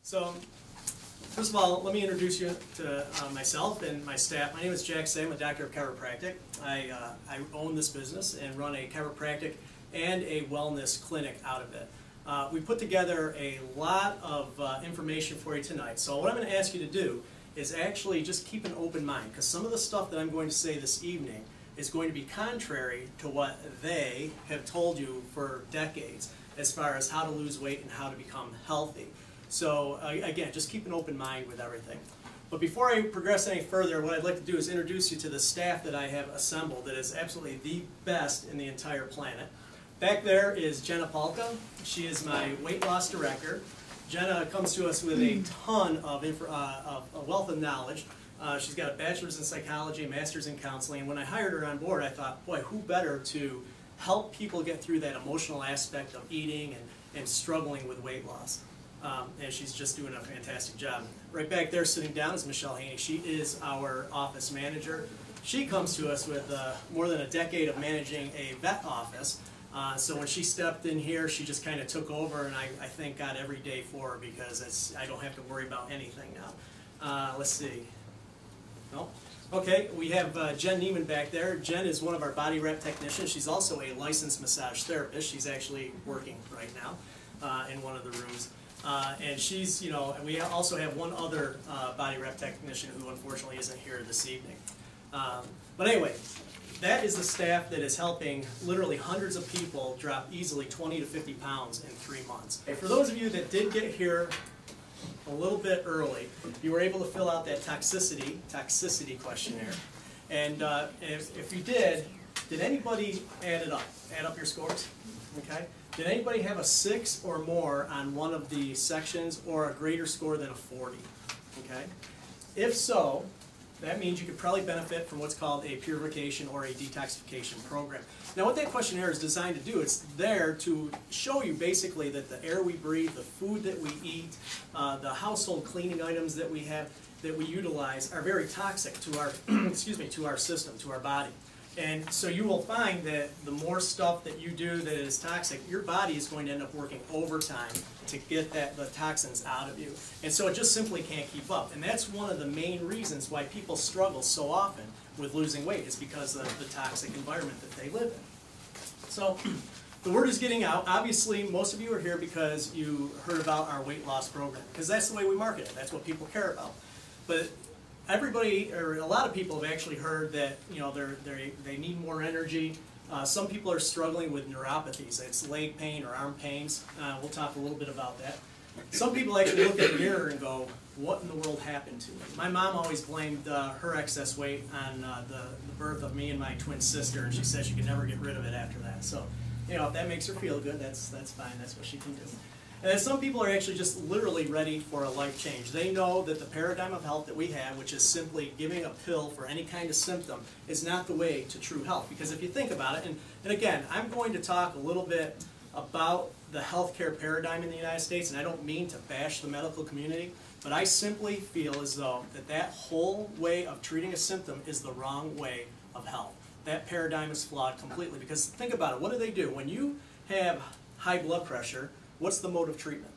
So, first of all, let me introduce you to myself and my staff. My name is Jack Say. I'm a doctor of chiropractic. I own this business and run a chiropractic and a wellness clinic out of it. We put together a lot of information for you tonight. So what I'm going to ask you to do is actually just keep an open mind, because some of the stuff that I'm going to say this evening is going to be contrary to what they have told you for decades as far as how to lose weight and how to become healthy. So again, just keep an open mind with everything. But before I progress any further, what I'd like to do is introduce you to the staff that I have assembled that is absolutely the best in the entire planet. Back there is Jenna Palka. She is my weight loss director. Jenna comes to us with a ton of a wealth of knowledge. She's got a bachelor's in psychology, a master's in counseling, and when I hired her on board, I thought, boy, who better to help people get through that emotional aspect of eating and struggling with weight loss. And she's just doing a fantastic job. Right back there sitting down is Michelle Haney. She is our office manager. She comes to us with more than a decade of managing a vet office. So when she stepped in here, she just kind of took over, and I thank God every day for her, because I don't have to worry about anything now. Let's see. No? Okay, we have Jen Neiman back there. Jen is one of our body wrap technicians. She's also a licensed massage therapist. She's actually working right now in one of the rooms. And she's, you know, and we also have one other body wrap technician who unfortunately isn't here this evening. But anyway, that is the staff that is helping literally hundreds of people drop easily 20 to 50 pounds in 3 months. Okay, for those of you that did get here a little bit early, you were able to fill out that toxicity questionnaire. And if you did anybody add it up? Add up your scores? Okay. Did anybody have a 6 or more on one of the sections, or a greater score than a 40? Okay. If so, that means you could probably benefit from what's called a purification or a detoxification program. Now, what that questionnaire is designed to do, it's there to show you basically that the air we breathe, the food that we eat, the household cleaning items that we have, that we utilize, are very toxic to our, to our system, to our body. And so you will find that the more stuff that you do that is toxic, your body is going to end up working overtime to get the toxins out of you. And so it just simply can't keep up. And that's one of the main reasons why people struggle so often with losing weight, is because of the toxic environment that they live in. So the word is getting out. Obviously, most of you are here because you heard about our weight loss program, because that's the way we market it. That's what people care about. But everybody, or a lot of people, have actually heard that, you know, they need more energy. Some people are struggling with neuropathies. It's leg pain or arm pains. We'll talk a little bit about that. Some people actually look in the mirror and go, what in the world happened to me? My mom always blamed her excess weight on the birth of me and my twin sister, and she said she could never get rid of it after that. So, you know, if that makes her feel good, that's fine. That's what she can do. And then some people are actually just literally ready for a life change. They know that the paradigm of health that we have, which is simply giving a pill for any kind of symptom, is not the way to true health. Because if you think about it, and again, I'm going to talk a little bit about the healthcare paradigm in the United States, and I don't mean to bash the medical community, but I simply feel as though that whole way of treating a symptom is the wrong way of health. That paradigm is flawed completely, because think about it. What do? When you have high blood pressure, what's the mode of treatment?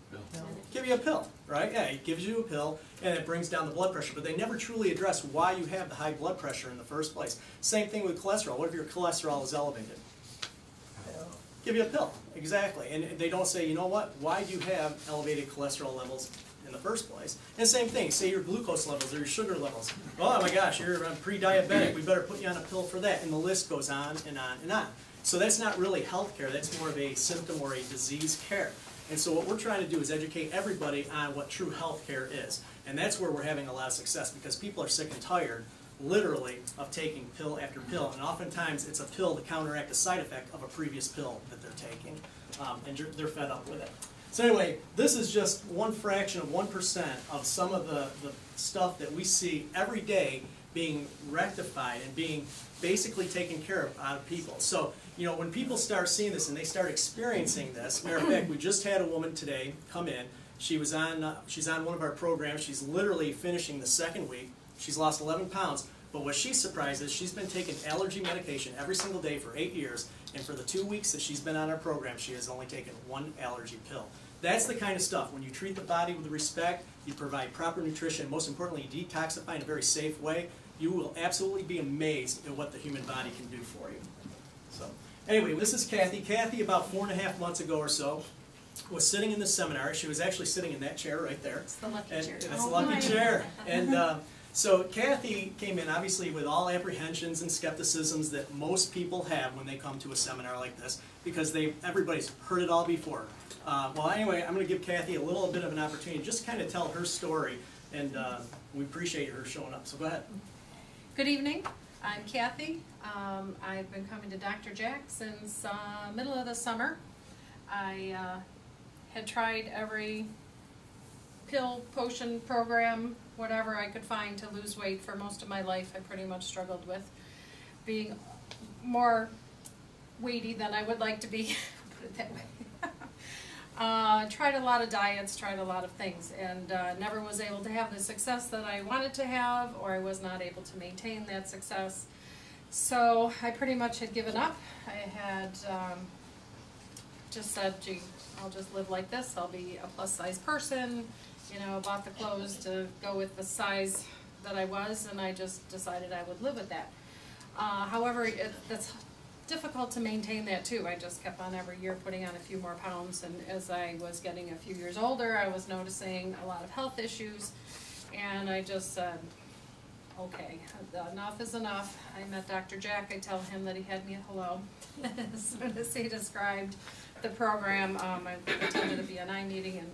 Pill. Give you a pill, right? Yeah, it gives you a pill and it brings down the blood pressure, but they never truly address why you have the high blood pressure in the first place. Same thing with cholesterol. What if your cholesterol is elevated? Give you a pill, exactly. And they don't say, you know what, why do you have elevated cholesterol levels in the first place? And same thing, say your glucose levels or your sugar levels. Oh my gosh, you're pre-diabetic, we better put you on a pill for that. And the list goes on and on and on. So that's not really health care, that's more of a symptom or a disease care. And so what we're trying to do is educate everybody on what true health care is. And that's where we're having a lot of success, because people are sick and tired, literally, of taking pill after pill. And oftentimes it's a pill to counteract a side effect of a previous pill that they're taking. And they're fed up with it. So anyway, this is just one fraction of 1% of some of the stuff that we see every day being rectified and being basically taken care of out of people. So, you know, when people start seeing this and they start experiencing this, matter of fact, we just had a woman today come in. She's on one of our programs. She's literally finishing the 2nd week. She's lost 11 pounds. But what she's surprised is she's been taking allergy medication every single day for 8 years, and for the 2 weeks that she's been on our program, she has only taken 1 allergy pill. that's the kind of stuff. When you treat the body with respect, you provide proper nutrition, most importantly, you detoxify in a very safe way, you will absolutely be amazed at what the human body can do for you. So, anyway, this is Kathy. Kathy, about 4.5 months ago or so, was sitting in the seminar. She was actually sitting in that chair right there. It's the lucky chair. It's the lucky chair. And so Kathy came in obviously with all apprehensions and skepticisms that most people have when they come to a seminar like this, because everybody's heard it all before. Well, anyway, I'm going to give Kathy a little bit of an opportunity just to kind of tell her story, and we appreciate her showing up. So go ahead. Good evening. I'm Kathy. I've been coming to Dr. Jack since middle of the summer. I had tried every pill, potion, program, whatever I could find to lose weight for most of my life. I pretty much struggled with being more weighty than I would like to be, put it that way. Tried a lot of diets, tried a lot of things, and never was able to have the success that I wanted to have, or I was not able to maintain that success. So I pretty much had given up. I had just said, gee, I'll just live like this. I'll be a plus size person. You know, bought the clothes to go with the size that I was, and I just decided I would live with that. However, it's difficult to maintain that too. I just kept on every year putting on a few more pounds, and as I was getting a few years older, I was noticing a lot of health issues, and I just said, okay, enough is enough. I met Dr. Jack. I tell him that he had me at hello as soon as he described the program. I attended a BNI meeting, and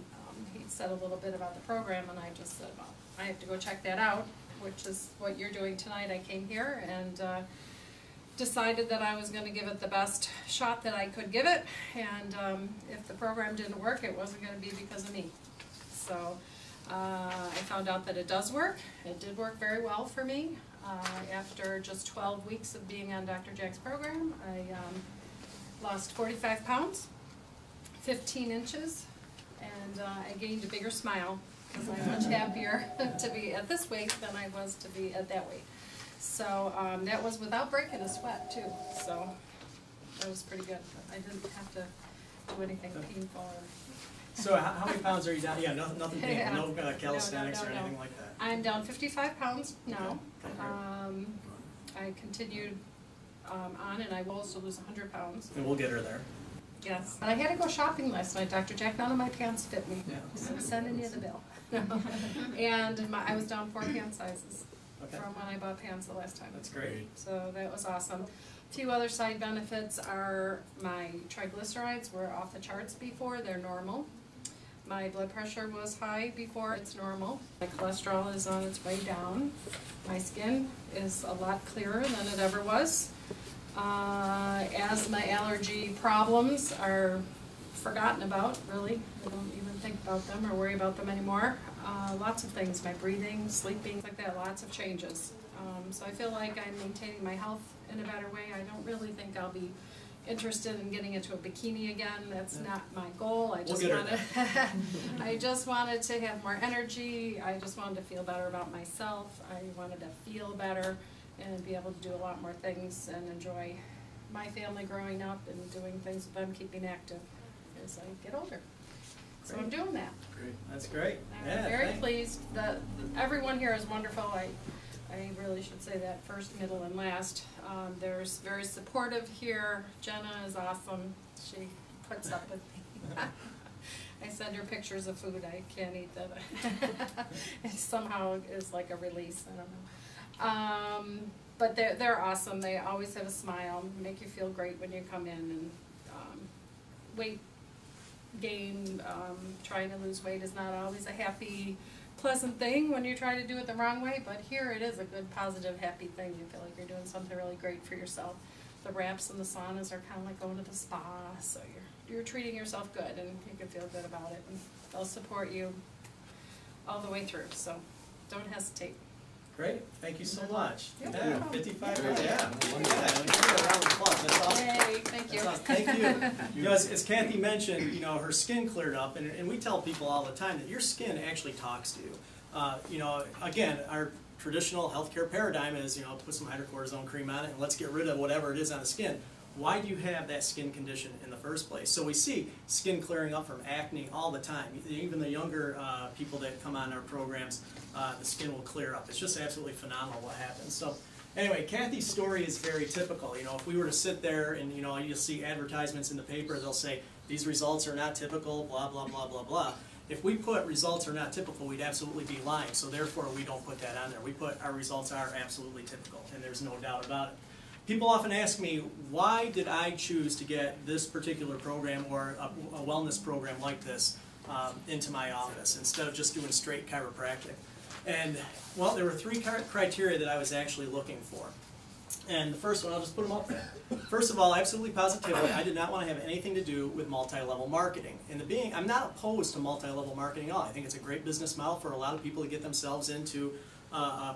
he said a little bit about the program, and I just said, well, I have to go check that out, which is what you're doing tonight. I came here and decided that I was going to give it the best shot that I could give it, and if the program didn't work, it wasn't going to be because of me. So I found out that it does work. It did work very well for me. After just 12 weeks of being on Dr. Jack's program, I lost 45 pounds, 15 inches, and I gained a bigger smile because I'm much happier to be at this weight than I was to be at that weight. So that was without breaking a sweat too, so that was pretty good. I didn't have to do anything painful. So how many pounds are you down? Yeah, nothing painful, Yeah. no calisthenics No. or anything like that? I'm down 55 pounds now. Okay. I continued on, and I will also lose 100 pounds. And we'll get her there. Yes. But I had to go shopping last night, Dr. Jack. None of my pants fit me. Yeah. So I'm sending you the bill. And I was down 4 pant sizes. Okay. From when I bought pants the last time. That's great. So that was awesome. A few other side benefits are my triglycerides were off the charts before. They're normal. My blood pressure was high before. It's normal. My cholesterol is on its way down. My skin is a lot clearer than it ever was. Asthma, allergy problems are forgotten about, really. I don't even think about them or worry about them anymore. Lots of things, my breathing, sleeping, like that, lots of changes. So I feel like I'm maintaining my health in a better way. I don't really think I'll be interested in getting into a bikini again. That's not my goal. I just wanted I just wanted to have more energy. I just wanted to feel better about myself. I wanted to feel better and be able to do a lot more things and enjoy my family growing up and doing things with them, keeping active as I get older. So I'm doing that. Great. That's great. I'm very pleased. Everyone here is wonderful. I really should say that first, middle, and last. There's very supportive here. Jenna is awesome. She puts up with me. I send her pictures of food. I can't eat that. It somehow is like a release. I don't know. But they're awesome. They always have a smile, make you feel great when you come in. And weight gain, trying to lose weight is not always a happy, pleasant thing when you try to do it the wrong way, but here it is a good, positive, happy thing. You feel like you're doing something really great for yourself. The wraps and the saunas are kind of like going to the spa, so you're treating yourself good, and you can feel good about it, and they'll support you all the way through, so don't hesitate. Great. Thank you so much. Yep. Yeah, 55. Yeah. Give her a round of applause. That's awesome. Yay, thank you. That's awesome. Thank you. You know, as Kathy mentioned, you know, her skin cleared up, and we tell people all the time that your skin actually talks to you. You know, again, our traditional healthcare paradigm is, you know, put some hydrocortisone cream on it and let's get rid of whatever it is on the skin. why do you have that skin condition in the first place? So we see skin clearing up from acne all the time. Even the younger people that come on our programs, the skin will clear up. It's just absolutely phenomenal what happens. So anyway, Kathy's story is very typical. You know, if we were to sit there and, you know, you'll see advertisements in the paper, they'll say, these results are not typical, blah, blah, blah, blah, blah. If we put results are not typical, we'd absolutely be lying. So therefore, we don't put that on there. We put our results are absolutely typical, and there's no doubt about it. People often ask me, why did I choose to get this particular program or a wellness program like this into my office instead of just doing straight chiropractic? And, well, there were three criteria that I was actually looking for. And the first one, I'll just put them up there. First of all, absolutely positively, I did not want to have anything to do with multi-level marketing. I'm not opposed to multi-level marketing at all. I think it's a great business model for a lot of people to get themselves into a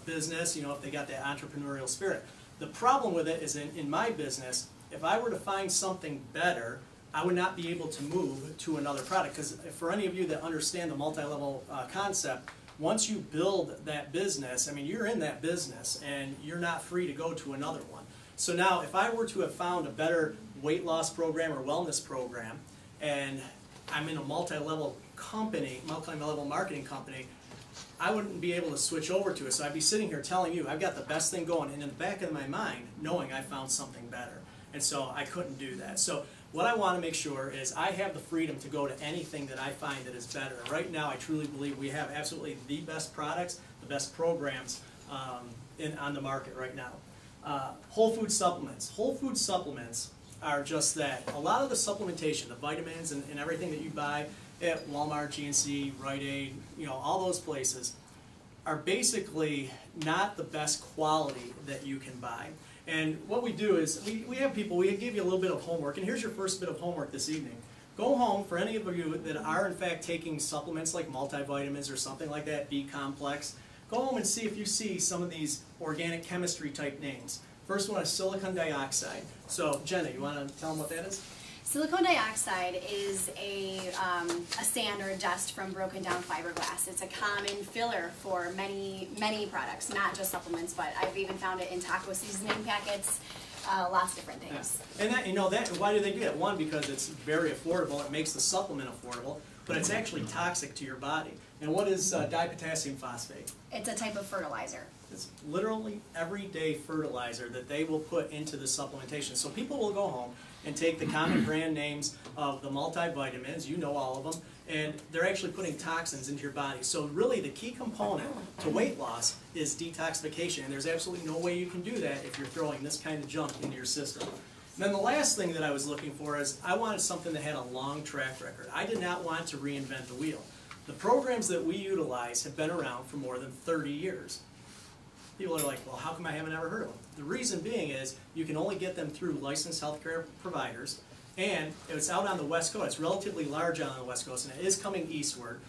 business, you know, if they got that entrepreneurial spirit. The problem with it is in my business, if I were to find something better, I would not be able to move to another product. Because for any of you that understand the multi-level concept, once you build that business, I mean, you're in that business and you're not free to go to another one. So now, if I were to have found a better weight loss program or wellness program, and I'm in a multi-level company, multi-level marketing company, I wouldn't be able to switch over to it. So I'd be sitting here telling you, I've got the best thing going, and in the back of my mind, knowing I found something better. And so I couldn't do that. So what I want to make sure is I have the freedom to go to anything that I find that is better. Right now, I truly believe we have absolutely the best products, the best programs on the market right now. Whole food supplements. Whole food supplements are just that. A lot of the supplementation, the vitamins and everything that you buy at Walmart, GNC, Rite Aid, you know, all those places, are basically not the best quality that you can buy. And what we do is, we have people, we give you a little bit of homework, and here's your first bit of homework this evening. Go home, for any of you that are in fact taking supplements like multivitamins or something like that, B-complex, go home and see if you see some of these organic chemistry type names. First one is silicon dioxide. So Jenna, you want to tell them what that is? Silicon dioxide is a sand or a dust from broken down fiberglass. It's a common filler for many products, not just supplements, but I've even found it in taco seasoning packets, lots of different things. Yeah. And that, you know, why do they do that? One, because it's very affordable. It makes the supplement affordable, but it's actually toxic to your body. And what is dipotassium phosphate? It's a type of fertilizer. It's literally everyday fertilizer that they will put into the supplementation. So people will go home and take the common brand names of the multivitamins, you know all of them, and they're actually putting toxins into your body. So really the key component to weight loss is detoxification, and there's absolutely no way you can do that if you're throwing this kind of junk into your system. And then the last thing that I was looking for is I wanted something that had a long track record. I did not want to reinvent the wheel. The programs that we utilize have been around for more than 30 years. People are like, well, how come I haven't ever heard of them? The reason being is you can only get them through licensed healthcare providers, and it's out on the West Coast. It's relatively large out on the West Coast, and it is coming eastward.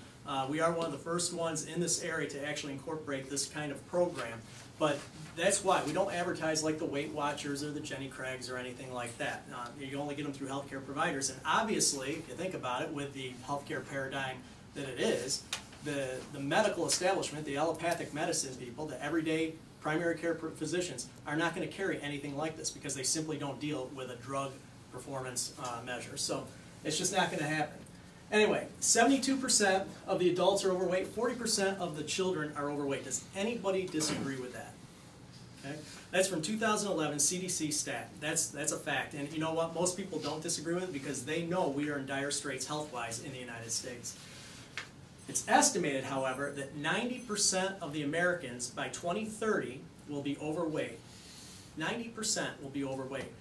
We are one of the first ones in this area to actually incorporate this kind of program, but that's why we don't advertise like the Weight Watchers or the Jenny Craigs or anything like that. You only get them through healthcare providers, and obviously, if you think about it, with the healthcare paradigm that it is, the medical establishment, the allopathic medicine people, the everyday primary care physicians are not going to carry anything like this because they simply don't deal with a drug performance measure. So it's just not going to happen. Anyway, 72% of the adults are overweight, 40% of the children are overweight. Does anybody disagree with that? Okay? That's from 2011 CDC stat. That's a fact. And you know what? Most people don't disagree with it because they know we are in dire straits health-wise in the United States. It's estimated, however, that 90% of the Americans by 2030 will be overweight. 90% will be overweight.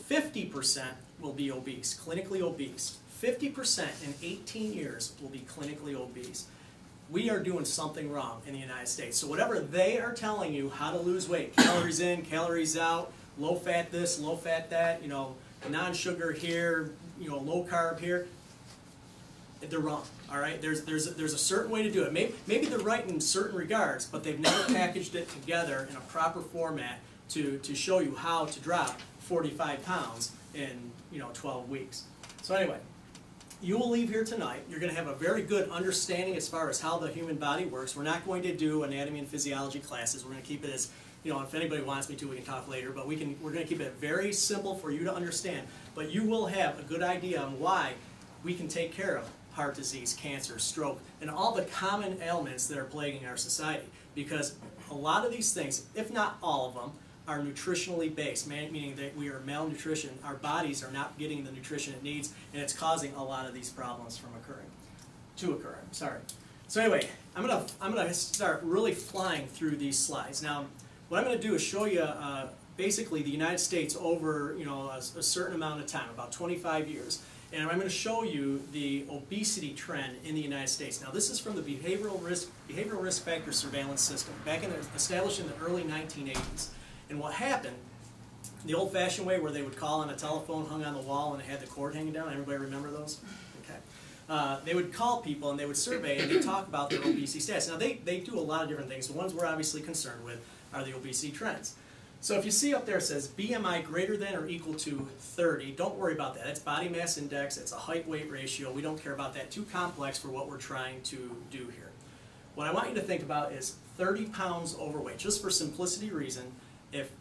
50% will be obese, clinically obese. 50% in 18 years will be clinically obese. We are doing something wrong in the United States. So whatever they are telling you how to lose weight, calories in, calories out, low fat this, low fat that, you know, non-sugar here, you know, low carb here, they're wrong. All right, there's a certain way to do it. Maybe they're right in certain regards, but they've never packaged it together in a proper format to show you how to drop 45 pounds in 12 weeks. So anyway, you will leave here tonight. You're going to have a very good understanding as far as how the human body works. We're not going to do anatomy and physiology classes. We're going to keep it as you know, if anybody wants me to, we can talk later, but we're going to keep it very simple for you to understand. But you will have a good idea on why we can take care of heart disease, cancer, stroke, and all the common ailments that are plaguing our society. Because a lot of these things, if not all of them, are nutritionally based, meaning that we are malnutrition. Our bodies are not getting the nutrition it needs, and it's causing a lot of these problems from occurring. Sorry. So anyway, I'm gonna start really flying through these slides. Now, what I'm gonna do is show you basically the United States over, you know, a certain amount of time, about 25 years. And I'm going to show you the obesity trend in the United States. Now, this is from the Behavioral Risk Factor Surveillance System, established in the early 1980s. And what happened, the old-fashioned way where they would call on a telephone hung on the wall and it had the cord hanging down, everybody remember those? Okay. They would call people and they would survey and they'd talk about their obesity status. Now, they do a lot of different things. The ones we're obviously concerned with are the obesity trends. So if you see up there it says BMI greater than or equal to 30, don't worry about that. That's body mass index, it's a height-weight ratio. We don't care about that. Too complex for what we're trying to do here. What I want you to think about is 30 pounds overweight. Just for simplicity reason, if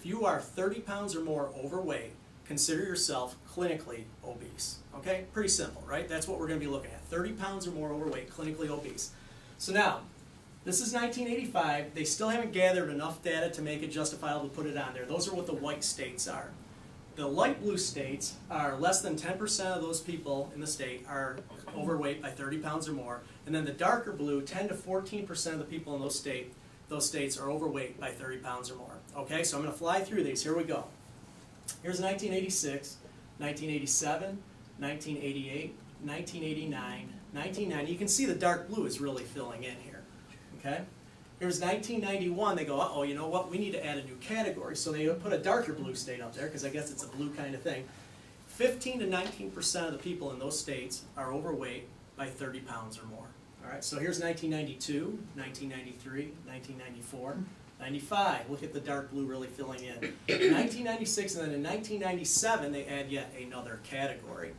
you are 30 pounds or more overweight, consider yourself clinically obese. Okay? Pretty simple, right? That's what we're going to be looking at. 30 pounds or more overweight, clinically obese. So now, this is 1985. They still haven't gathered enough data to make it justifiable to put it on there. Those are what the white states are. The light blue states are less than 10% of those people in the state are overweight by 30 pounds or more. And then the darker blue, 10 to 14% of the people in those states are overweight by 30 pounds or more. Okay, so I'm going to fly through these. Here we go. Here's 1986, 1987, 1988, 1989, 1990. You can see the dark blue is really filling in here. Okay? Here's 1991, they go, uh-oh, you know what, we need to add a new category. So they put a darker blue state up there, because I guess it's a blue kind of thing. 15 to 19% of the people in those states are overweight by 30 pounds or more. All right, so here's 1992, 1993, 1994, 95. Look at the dark blue really filling in. 1996, and then in 1997, they add yet another category.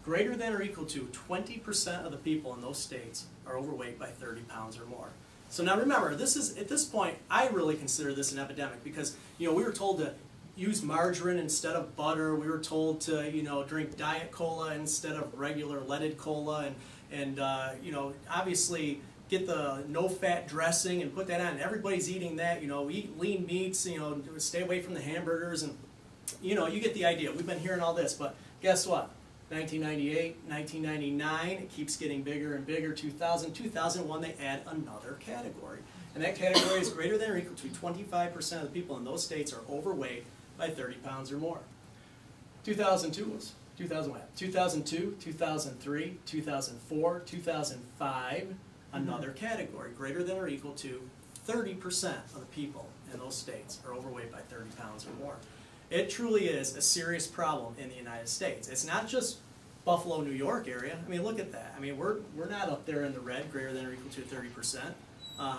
Greater than or equal to 20% of the people in those states are overweight by 30 pounds or more. So now remember, this is, at this point, I really consider this an epidemic because, you know, we were told to use margarine instead of butter. We were told to, you know, drink diet cola instead of regular leaded cola, and you know, obviously get the no-fat dressing and put that on. Everybody's eating that, you know, eat lean meats, you know, stay away from the hamburgers, and, you know, you get the idea. We've been hearing all this, but guess what? 1998, 1999, it keeps getting bigger and bigger. 2000, 2001, they add another category. And that category is greater than or equal to 25% of the people in those states are overweight by 30 pounds or more. 2002 was 2002, 2003, 2004, 2005, another category, greater than or equal to 30% of the people in those states are overweight by 30 pounds or more. It truly is a serious problem in the United States. It's not just Buffalo, New York area. I mean, look at that. I mean, we're not up there in the red, greater than or equal to 30%.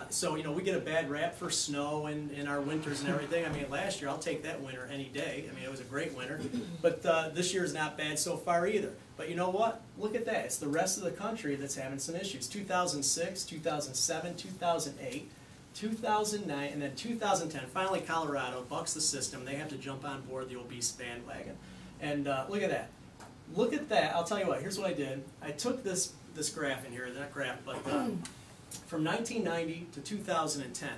So, you know, we get a bad rap for snow in our winters and everything. I mean, last year, I'll take that winter any day. I mean, it was a great winter. But this year's not bad so far either. But you know what? Look at that. It's the rest of the country that's having some issues. 2006, 2007, 2008. 2009, and then 2010, finally Colorado bucks the system. They have to jump on board the obese bandwagon. And look at that. Look at that. I'll tell you what, here's what I did. I took this graph in here, not graph, but from 1990 to 2010.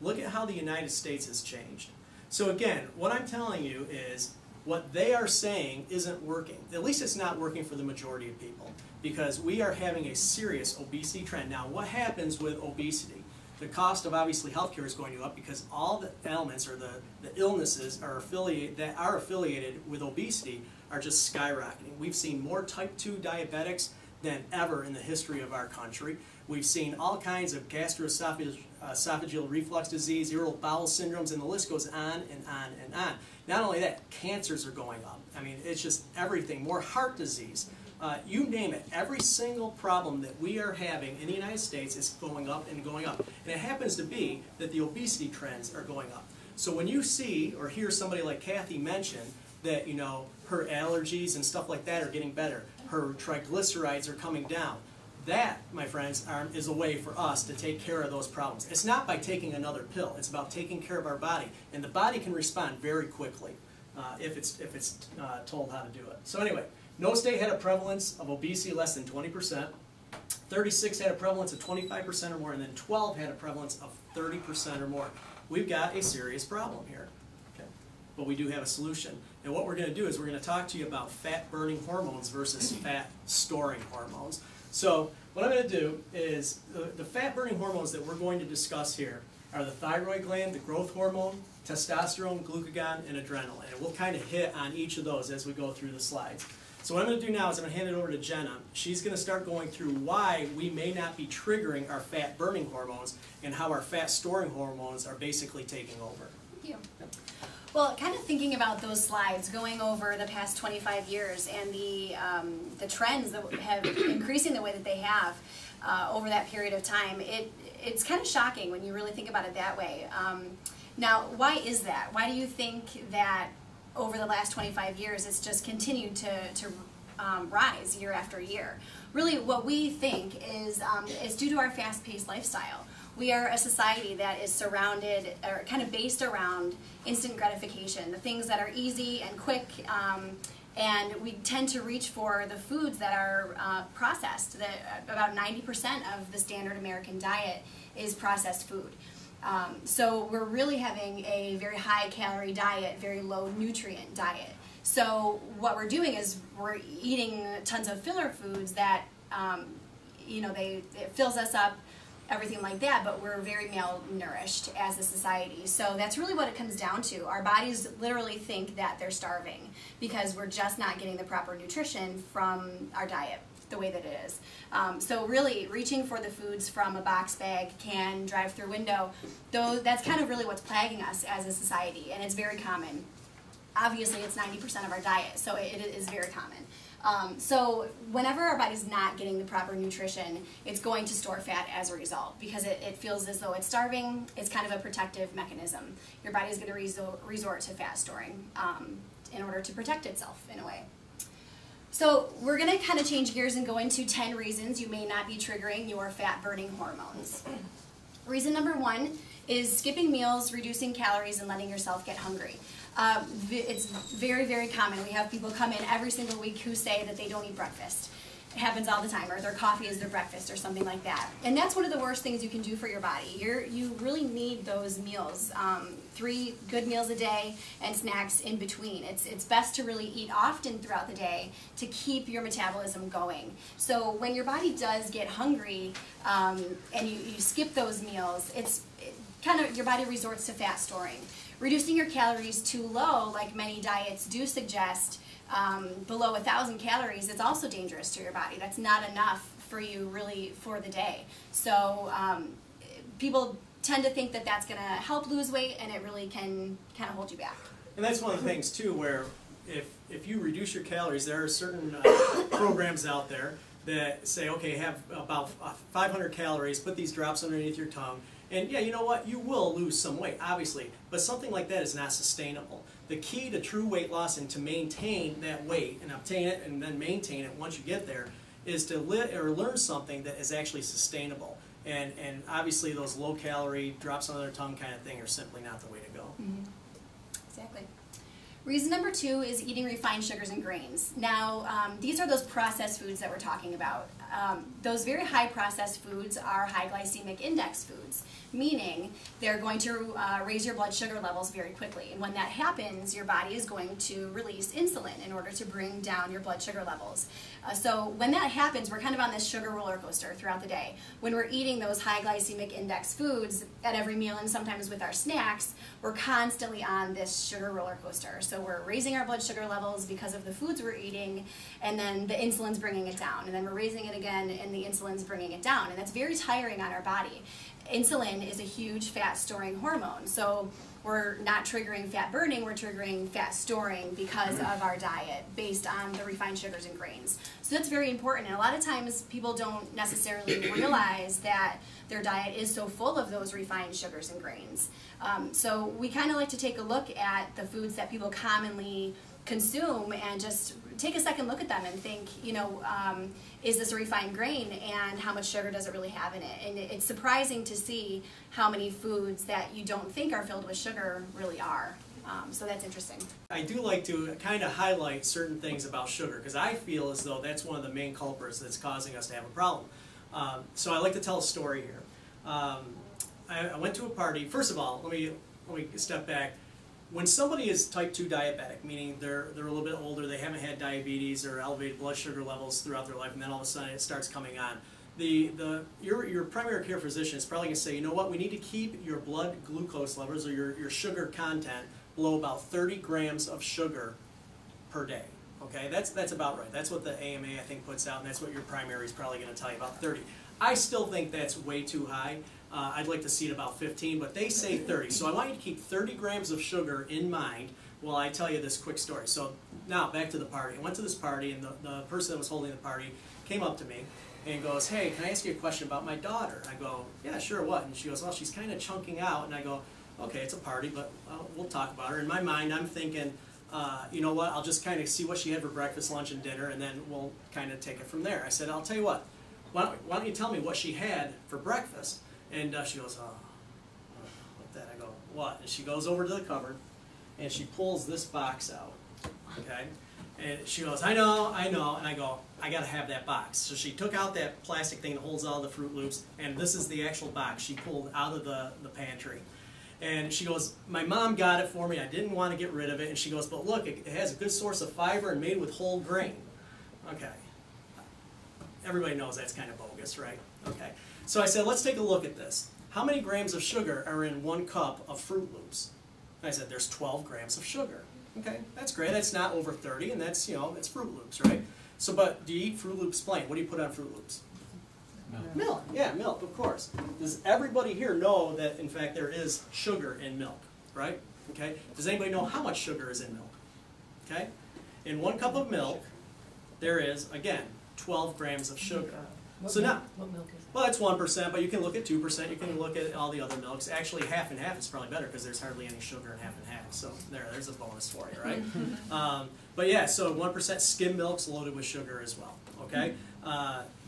Look at how the United States has changed. So again, what I'm telling you is what they are saying isn't working. At least it's not working for the majority of people, because we are having a serious obesity trend. Now, what happens with obesity? The cost of obviously healthcare is going up because all the ailments or the illnesses that are affiliated with obesity are just skyrocketing. We've seen more type 2 diabetics than ever in the history of our country. We've seen all kinds of gastroesophageal reflux disease, irritable bowel syndromes, and the list goes on and on and on. Not only that, cancers are going up. I mean, it's just everything. More heart disease. You name it, every single problem that we are having in the United States is going up and going up. And it happens to be that the obesity trends are going up. So when you see or hear somebody like Kathy mention that, you know, her allergies and stuff like that are getting better, her triglycerides are coming down, That, my friends, is a way for us to take care of those problems. It's not by taking another pill. It's about taking care of our body. And the body can respond very quickly if it's told how to do it. So anyway, no state had a prevalence of obesity less than 20%. 36 had a prevalence of 25% or more, and then 12 had a prevalence of 30% or more. We've got a serious problem here, okay? But we do have a solution. And what we're going to do is we're going to talk to you about fat-burning hormones versus fat-storing hormones. So what I'm going to do is the fat-burning hormones that we're going to discuss here are the thyroid gland, the growth hormone, testosterone, glucagon, and adrenaline. And we'll kind of hit on each of those as we go through the slides. So what I'm going to do now is I'm going to hand it over to Jenna. She's going to start going through why we may not be triggering our fat-burning hormones and how our fat-storing hormones are basically taking over. Thank you. Well, kind of thinking about those slides, going over the past 25 years and the trends that have increasing the way that they have over that period of time, it's kind of shocking when you really think about it that way. Now, why is that? Why do you think that over the last 25 years it's just continued to rise year after year? Really, what we think is due to our fast-paced lifestyle. We are a society that is surrounded, or kind of based around instant gratification, the things that are easy and quick, and we tend to reach for the foods that are processed. About 90% of the standard American diet is processed food. So we're really having a very high calorie diet, very low nutrient diet. So what we're doing is we're eating tons of filler foods that, it fills us up, everything like that, but we're very malnourished as a society. So that's really what it comes down to. Our bodies literally think that they're starving because we're just not getting the proper nutrition from our diet the way that it is. So really reaching for the foods from a box bag, can, drive-through window, that's kind of really what's plaguing us as a society, and it's very common. Obviously it's 90% of our diet, so it is very common. So whenever our body's not getting the proper nutrition, it's going to store fat as a result because it feels as though it's starving. It's kind of a protective mechanism. Your body's going to resort to fat storing in order to protect itself in a way. So we're going to kind of change gears and go into 10 reasons you may not be triggering your fat-burning hormones. Reason number 1 is skipping meals, reducing calories, and letting yourself get hungry. It's very, very common. We have people come in every single week who say that they don't eat breakfast. It happens all the time, or their coffee is their breakfast or something like that. And that's one of the worst things you can do for your body. You really need those meals, 3 good meals a day and snacks in between. It's best to really eat often throughout the day to keep your metabolism going. So when your body does get hungry and you skip those meals, your body resorts to fat storing. Reducing your calories too low, like many diets do suggest, below 1,000 calories, it's also dangerous to your body. That's not enough for you really for the day. So people tend to think that that's going to help lose weight, and it really can kind of hold you back. And that's one of the things too, where if you reduce your calories, there are certain programs out there that say, okay, have about 500 calories, put these drops underneath your tongue, and yeah, you know what, you will lose some weight, obviously, but something like that is not sustainable. The key to true weight loss and to maintain that weight and obtain it and then maintain it once you get there is to learn something that is actually sustainable. And obviously those low-calorie, drops on their tongue kind of thing are simply not the way to go. Mm-hmm. Exactly. Reason number 2 is eating refined sugars and grains. Now, these are those processed foods that we're talking about. Those very high processed foods are high glycemic index foods, meaning they're going to raise your blood sugar levels very quickly. And when that happens, your body is going to release insulin in order to bring down your blood sugar levels. So when that happens, we're kind of on this sugar roller coaster throughout the day. When we're eating those high glycemic index foods at every meal and sometimes with our snacks, we're constantly on this sugar roller coaster. So we're raising our blood sugar levels because of the foods we're eating, and then the insulin's bringing it down. And then we're raising it again, and the insulin's bringing it down. And that's very tiring on our body. Insulin is a huge fat storing hormone. So we're not triggering fat burning, we're triggering fat storing because of our diet based on the refined sugars and grains. So that's very important, and a lot of times people don't necessarily realize that their diet is so full of those refined sugars and grains. So we kind of like to take a look at the foods that people commonly consume and just take a second look at them and think, is this a refined grain, and how much sugar does it really have in it? And it's surprising to see how many foods that you don't think are filled with sugar really are. So that's interesting. I do like to kind of highlight certain things about sugar, because I feel as though that's one of the main culprits that's causing us to have a problem. So I like to tell a story here. I went to a party. First of all, let me step back. When somebody is type 2 diabetic, meaning they're a little bit older, they haven't had diabetes or elevated blood sugar levels throughout their life, and then all of a sudden it starts coming on, your primary care physician is probably going to say, you know what, we need to keep your blood glucose levels or your sugar content below about 30 grams of sugar per day. Okay, that's about right. That's what the AMA, I think, puts out, and that's what your primary is probably going to tell you, about 30. I still think that's way too high. I'd like to see it about 15, but they say 30. So I want you to keep 30 grams of sugar in mind while I tell you this quick story. So now, back to the party. I went to this party, and the person that was holding the party came up to me and goes, hey, can I ask you a question about my daughter? I go, yeah, sure, what? And she goes, well, she's kind of chunking out. And I go, okay, it's a party, but we'll talk about her. In my mind, I'm thinking, you know what, I'll just kind of see what she had for breakfast, lunch, and dinner, and then we'll kind of take it from there. I said, I'll tell you what, why don't you tell me what she had for breakfast? And she goes, oh, like that. I go, what? And she goes over to the cupboard, and she pulls this box out, okay? And she goes, I know, and I go, I gotta have that box. So she took out that plastic thing that holds all the Fruit Loops, and this is the actual box she pulled out of the pantry. And she goes, my mom got it for me, I didn't want to get rid of it. And she goes, but look, it has a good source of fiber and made with whole grain. Okay. Everybody knows that's kind of bogus, right? Okay. So I said, let's take a look at this. How many grams of sugar are in 1 cup of Fruit Loops? And I said, there's 12 grams of sugar. Okay, that's great. That's not over 30, and that's, it's Fruit Loops, right? So, but do you eat Fruit Loops plain? What do you put on Fruit Loops? Milk. Milk, yeah, milk, of course. Does everybody here know that, in fact, there is sugar in milk, right? Okay. Does anybody know how much sugar is in milk? Okay. In 1 cup of milk, there is, again, 12 grams of sugar. So now, What milk is well, that's 1%, but you can look at 2%, you can look at all the other milks. Actually, half and half is probably better because there's hardly any sugar in half and half. So there's a bonus for you, right? But yeah, so 1% skim milk's loaded with sugar as well, okay?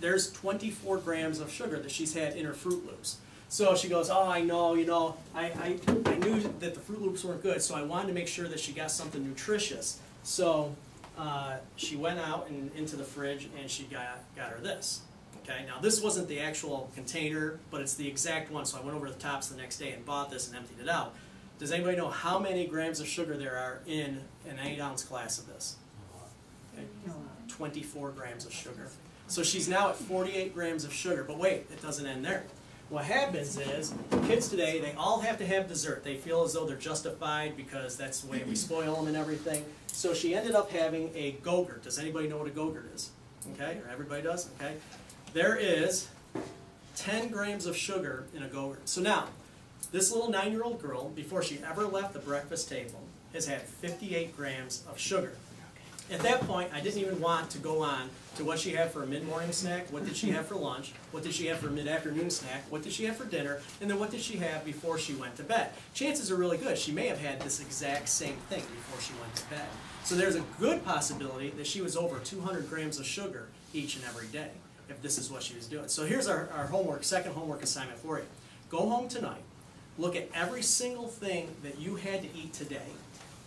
There's 24 grams of sugar that she's had in her Fruit Loops. So she goes, oh, I know, I knew that the Fruit Loops weren't good, so I wanted to make sure that she got something nutritious. So she went out and into the fridge and she got her this. Okay, now this wasn't the actual container, but it's the exact one, so I went over to the Tops the next day and bought this and emptied it out. Does anybody know how many grams of sugar there are in an 8-ounce glass of this? Okay. 24 grams of sugar. So she's now at 48 grams of sugar, but wait, it doesn't end there. What happens is, kids today, they all have to have dessert. They feel as though they're justified because that's the way we spoil them and everything. So she ended up having a Go-Gurt. Does anybody know what a Go-Gurt is? Okay, or everybody does? Okay. There is 10 grams of sugar in a Go-Gurt. So now, this little 9-year-old girl, before she ever left the breakfast table, has had 58 grams of sugar. At that point, I didn't even want to go on to what she had for a mid-morning snack, what did she have for lunch, what did she have for a mid-afternoon snack, what did she have for dinner, and then what did she have before she went to bed. Chances are really good she may have had this exact same thing before she went to bed. So there's a good possibility that she was over 200 grams of sugar each and every day, if this is what she was doing. So here's our homework, second homework assignment for you. Go home tonight, look at every single thing that you had to eat today,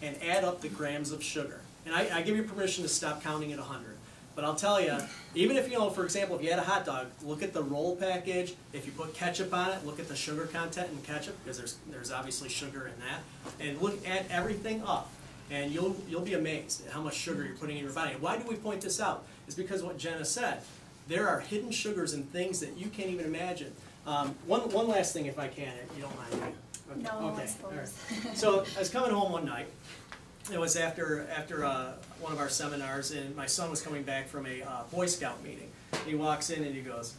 and add up the grams of sugar. And I give you permission to stop counting at 100. But I'll tell you, even if, for example, if you had a hot dog, look at the roll package. If you put ketchup on it, look at the sugar content in ketchup, because there's obviously sugar in that. And add everything up, and you'll be amazed at how much sugar you're putting in your body. And why do we point this out? It's because what Jenna said. There are hidden sugars in things that you can't even imagine. One last thing, if I can, if you don't mind. Okay. No, okay. I suppose. All right. So I was coming home one night. It was after one of our seminars, and my son was coming back from a Boy Scout meeting. He walks in and he goes,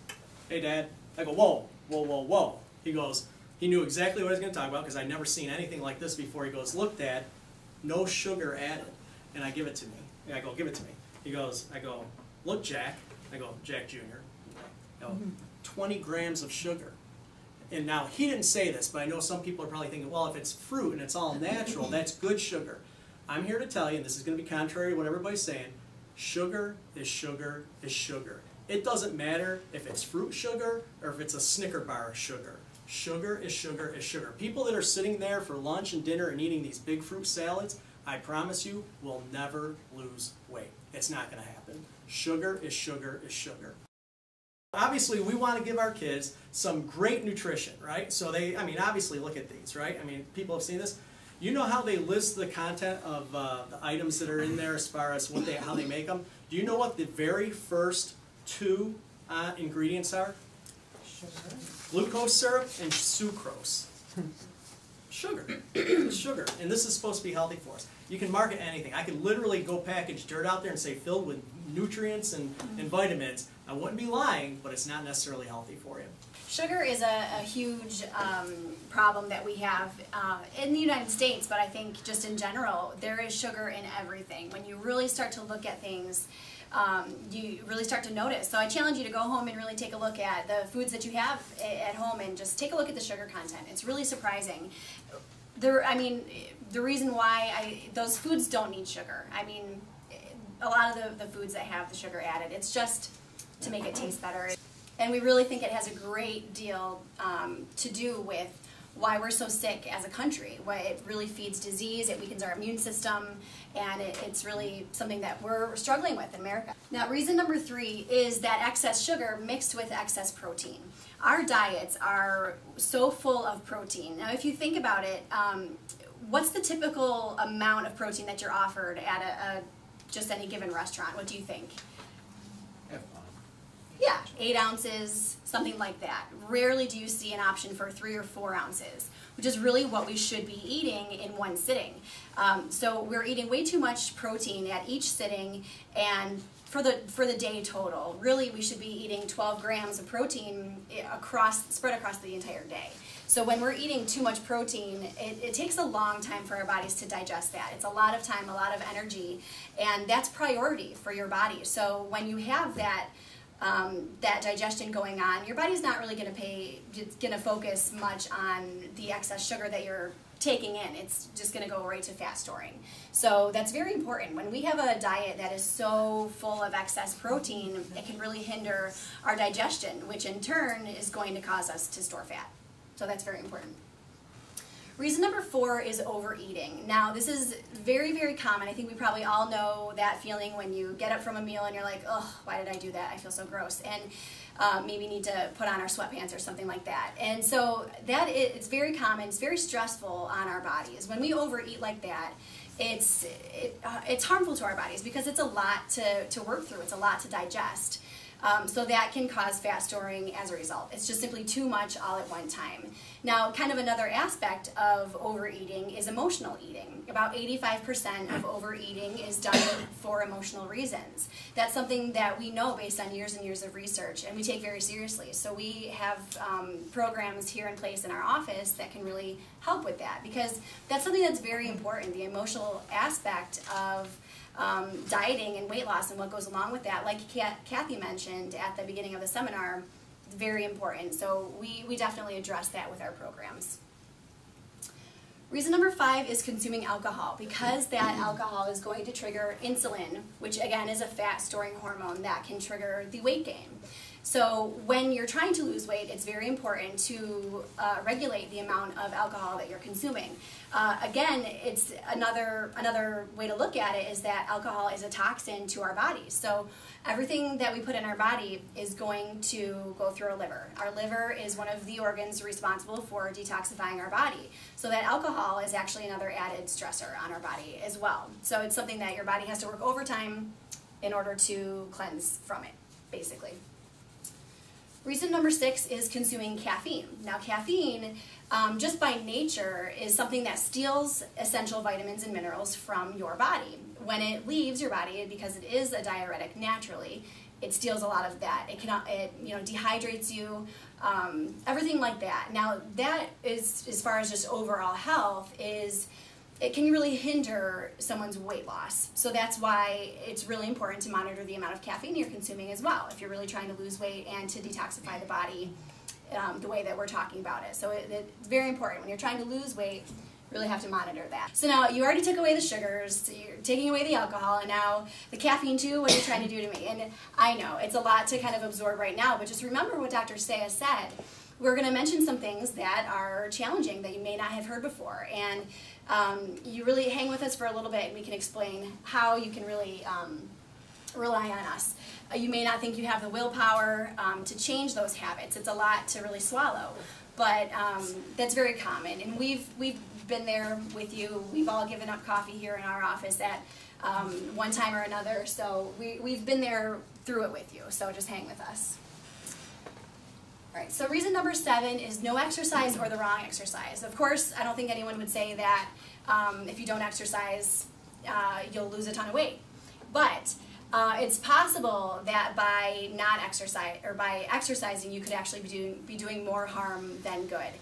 "Hey, Dad." I go, "Whoa, whoa, whoa, whoa." He goes, he knew exactly what I was going to talk about because I'd never seen anything like this before. He goes, "Look, Dad, no sugar added." And I give it to me. And I go, "Give it to me." He goes, I go, "Look, Jack." I go, "Jack Jr." I go, 20 grams of sugar. And now, he didn't say this, but I know some people are probably thinking, well, if it's fruit and it's all natural, that's good sugar. I'm here to tell you, and this is going to be contrary to what everybody's saying, Sugar is sugar is sugar. It doesn't matter if it's fruit sugar or if it's a Snicker bar sugar. Sugar is sugar is sugar. People that are sitting there for lunch and dinner and eating these big fruit salads, I promise you, will never lose weight. It's not going to happen. Sugar is sugar is sugar. Obviously, we want to give our kids some great nutrition, right? So obviously, look at these, right? I mean, people have seen this. You know how they list the content of the items that are in there as far as how they make them? Do you know what the very first two ingredients are? Sugar. Glucose syrup and sucrose. Sugar. Sugar. And this is supposed to be healthy for us. You can market anything. I could literally go package dirt out there and say filled with nutrients and vitamins. I wouldn't be lying, but it's not necessarily healthy for you. Sugar is a huge problem that we have in the United States, but I think just in general, there is sugar in everything. When you really start to look at things, you really start to notice. So I challenge you to go home and really take a look at the foods that you have at home and just take a look at the sugar content. It's really surprising. The reason why those foods don't need sugar. I mean, a lot of the foods that have the sugar added, it's just to make it taste better. And we really think it has a great deal to do with why we're so sick as a country. Why it really feeds disease, it weakens our immune system, and it's really something that we're struggling with in America. Now, reason number 3 is that excess sugar mixed with excess protein. Our diets are so full of protein. Now, if you think about it, what's the typical amount of protein that you're offered at just any given restaurant? What do you think? Yeah, 8 ounces, something like that. Rarely do you see an option for 3 or 4 ounces, which is really what we should be eating in one sitting. So we're eating way too much protein at each sitting, and for the day total, really we should be eating 12 grams of protein spread across the entire day. So when we're eating too much protein, it takes a long time for our bodies to digest that. It's a lot of time, a lot of energy, and that's priority for your body. So when you have that digestion going on, your body's not really going to focus much on the excess sugar that you're taking in. It's just going to go right to fat storing. So that's very important. When we have a diet that is so full of excess protein, it can really hinder our digestion, which in turn is going to cause us to store fat. So that's very important. Reason number 4 is overeating. Now, this is very, very common. I think we probably all know that feeling when you get up from a meal and you're like, oh, why did I do that? I feel so gross. And maybe need to put on our sweatpants or something like that. And so it's very common. It's very stressful on our bodies. When we overeat like that, it's harmful to our bodies because it's a lot to work through. It's a lot to digest. So that can cause fat storing as a result. It's just simply too much all at one time. Now, kind of another aspect of overeating is emotional eating. About 85% of overeating is done for emotional reasons. That's something that we know based on years and years of research, and we take very seriously. So we have programs here in place in our office that can really help with that, because that's something that's very important, the emotional aspect of dieting and weight loss and what goes along with that. Like Kathy mentioned at the beginning of the seminar, very important. So we definitely address that with our programs. Reason number 5 is consuming alcohol, because that alcohol is going to trigger insulin, which again is a fat storing hormone that can trigger the weight gain. So when you're trying to lose weight, it's very important to regulate the amount of alcohol that you're consuming. Again, it's another way to look at it is that alcohol is a toxin to our bodies. So everything that we put in our body is going to go through our liver. Our liver is one of the organs responsible for detoxifying our body. So that alcohol is actually another added stressor on our body as well. So it's something that your body has to work overtime in order to cleanse from it, basically. Reason number 6 is consuming caffeine. Now, caffeine, just by nature, is something that steals essential vitamins and minerals from your body. When it leaves your body, because it is a diuretic naturally, it steals a lot of that. It dehydrates you, everything like that. Now, that is, as far as just overall health, it can really hinder someone's weight loss. So that's why it's really important to monitor the amount of caffeine you're consuming as well, if you're really trying to lose weight and to detoxify the body the way that we're talking about it. So it's very important. When you're trying to lose weight, Really have to monitor that. So now you already took away the sugars, so you're taking away the alcohol, and now the caffeine too, what are you trying to do to me? And I know, it's a lot to kind of absorb right now, but just remember what Dr. Saya said. We're going to mention some things that are challenging that you may not have heard before, and you really hang with us for a little bit and we can explain how you can really rely on us. You may not think you have the willpower to change those habits. It's a lot to really swallow, but that's very common, and we've been there with you. We've all given up coffee here in our office at one time or another, so we've been there through it with you, so just hang with us. All right, so reason number 7 is no exercise or the wrong exercise. Of course, I don't think anyone would say that if you don't exercise, you'll lose a ton of weight, but it's possible that by not exercise or by exercising, you could actually be doing more harm than good.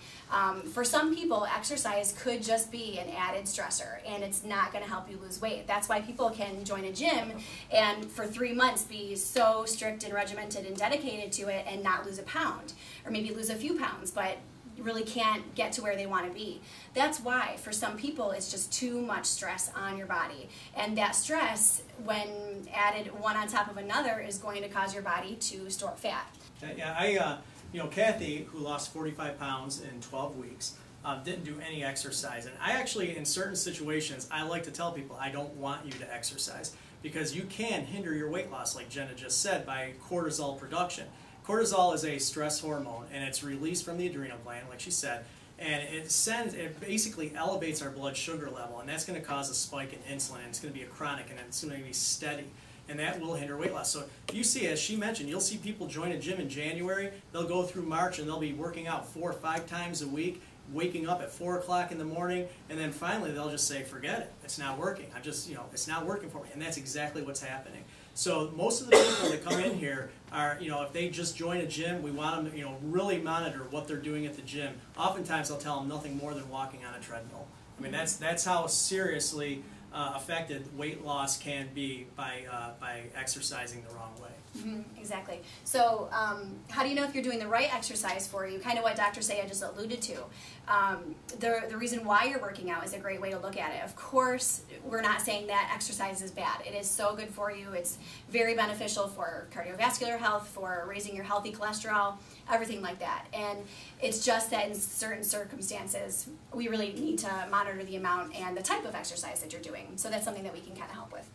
For some people, exercise could just be an added stressor, and it's not going to help you lose weight. That's why people can join a gym and for 3 months be so strict and regimented and dedicated to it and not lose a pound, or maybe lose a few pounds, but really can't get to where they want to be. That's why for some people it's just too much stress on your body, and that stress, when added one on top of another, is going to cause your body to store fat. Yeah, Kathy, who lost 45 pounds in 12 weeks, didn't do any exercise, and I actually, in certain situations, I like to tell people I don't want you to exercise, because you can hinder your weight loss, like Jenna just said, by cortisol production. Cortisol is a stress hormone, and it's released from the adrenal gland, like she said, and it basically elevates our blood sugar level, and that's going to cause a spike in insulin, and it's going to be a chronic, and it's going to be steady, and that will hinder weight loss. So if you see, as she mentioned, you'll see people join a gym in January, they'll go through March, and they'll be working out 4 or 5 times a week, waking up at 4 o'clock in the morning, and then finally they'll just say, forget it, it's not working. It's not working for me, and that's exactly what's happening. So most of the people that come in here are, if they just join a gym, we want them to, really monitor what they're doing at the gym. Oftentimes I'll tell them nothing more than walking on a treadmill. I mean, that's how seriously affected weight loss can be by exercising the wrong way. Exactly. So how do you know if you're doing the right exercise for you? Kind of what Dr. Saya just alluded to. The reason why you're working out is a great way to look at it. Of course, we're not saying that exercise is bad. It is so good for you. It's very beneficial for cardiovascular health, for raising your healthy cholesterol, everything like that. And it's just that in certain circumstances, we really need to monitor the amount and the type of exercise that you're doing. So that's something that we can kind of help with.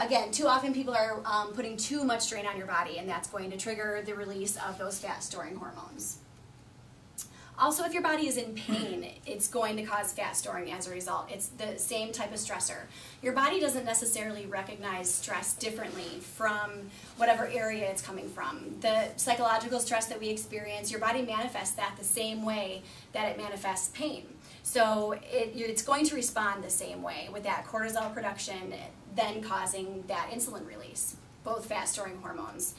Again, too often people are putting too much strain on your body, and that's going to trigger the release of those fat-storing hormones. Also, if your body is in pain, it's going to cause fat storing as a result. It's the same type of stressor. Your body doesn't necessarily recognize stress differently from whatever area it's coming from. The psychological stress that we experience, your body manifests that the same way that it manifests pain. So it's going to respond the same way with that cortisol production then causing that insulin release, both fat-storing hormones.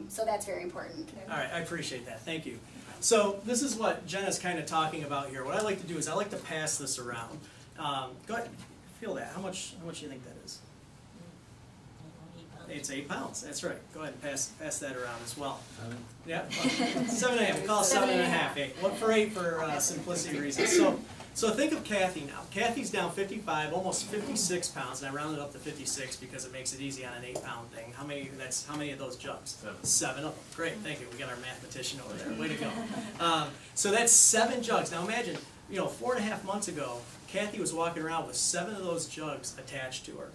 So that's very important. All right, I appreciate that. Thank you. So this is what Jenna's kind of talking about here. What I like to do is I like to pass this around. Go ahead, feel that. How much do you think that is? It's 8 pounds. That's right. Go ahead and pass that around as well. Yeah, 7.5. We call it 7.5. 8. What for 8 for simplicity reasons. So think of Kathy now. Kathy's down 55, almost 56 pounds, and I rounded up to 56 because it makes it easy on an 8-pound thing. How many of those jugs? 7 of them. Great, thank you. We got our mathematician over there. Way to go. So that's 7 jugs. Now imagine, 4.5 months ago, Kathy was walking around with 7 of those jugs attached to her.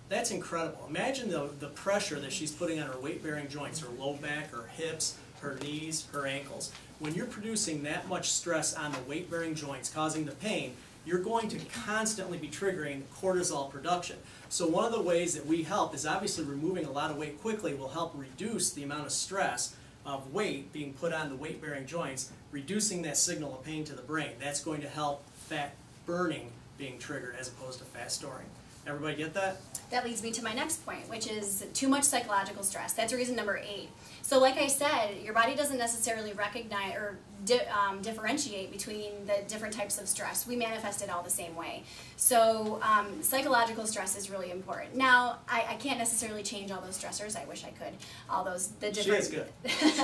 That's incredible. Imagine the pressure that she's putting on her weight-bearing joints, her low back, her hips, her knees, her ankles. When you're producing that much stress on the weight-bearing joints causing the pain, you're going to constantly be triggering cortisol production. So one of the ways that we help is obviously removing a lot of weight quickly will help reduce the amount of stress of weight being put on the weight-bearing joints, reducing that signal of pain to the brain. That's going to help fat burning being triggered as opposed to fat storing. Everybody get that? That leads me to my next point, which is too much psychological stress. That's reason number 8. So like I said, your body doesn't necessarily recognize or differentiate between the different types of stress. We manifest it all the same way. So psychological stress is really important. Now, I can't necessarily change all those stressors. I wish I could. All those, the different... She is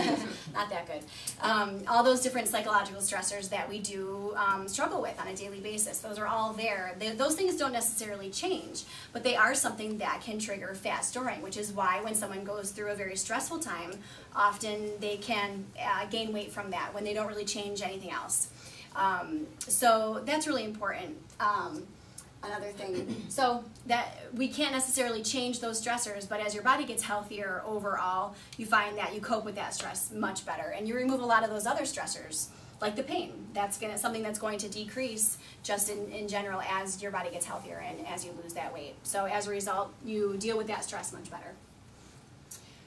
good. Not that good. All those different psychological stressors that we do struggle with on a daily basis. Those are all there. Those things don't necessarily change, but they are something that can trigger fat storing, which is why when someone goes through a very stressful time, often they can gain weight from that when they don't really change anything else. So that's really important. Another thing, so that we can't necessarily change those stressors, but as your body gets healthier overall, you find that you cope with that stress much better, and you remove a lot of those other stressors, like the pain. That's something that's going to decrease just in general as your body gets healthier and as you lose that weight. So as a result, you deal with that stress much better.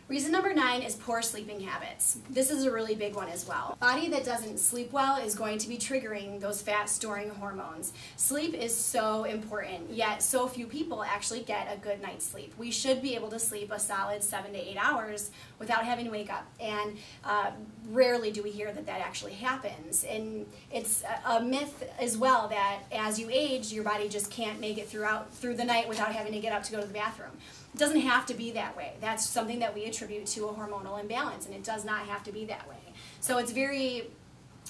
Reason number 9 is poor sleeping habits. This is a really big one as well. A body that doesn't sleep well is going to be triggering those fat storing hormones. Sleep is so important, yet so few people actually get a good night's sleep. We should be able to sleep a solid 7 to 8 hours without having to wake up, and rarely do we hear that that actually happens. And it's a myth as well that as you age, your body just can't make it through the night without having to get up to go to the bathroom. It doesn't have to be that way. That's something that we attribute to a hormonal imbalance, and it does not have to be that way. So it's very